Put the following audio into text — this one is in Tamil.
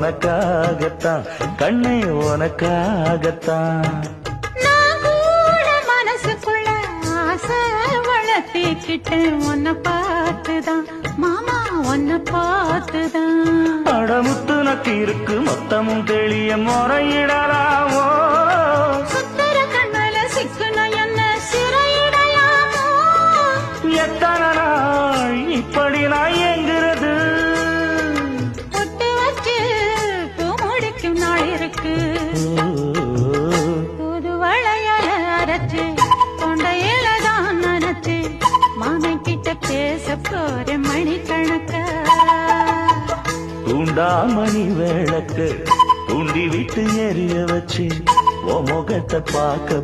உனக்காகத்தான் கண்ணே உனக்காகத்தான். நான் கூட மனசுக்குள்ள ஆசை வளர்த்திக்கிட்டேன் உன்னை பார்த்துதான் மாமா உன்னை பார்த்துதான். அடமுத்து நக்கு இருக்கு மொத்தமும் தெளிய முறையிடலாமோ சுத்தர கண்மல சிக்குன என்ன சிறையிடலாமோ. எத்தனை நாள் இப்படி நான் எங்கிறது பொட்டு வச்சு பூ முடிக்கும் நாள் இருக்கு. புது வளையல அரைச்சு கொண்டையில தான் நினைச்சு மாமன் கிட்ட பேச போற மணிக்கணக்க. தூண்டாமணி விளக்கு தூண்டி விட்டு எரிய வச்சு உன் முகத்தை பார்க்க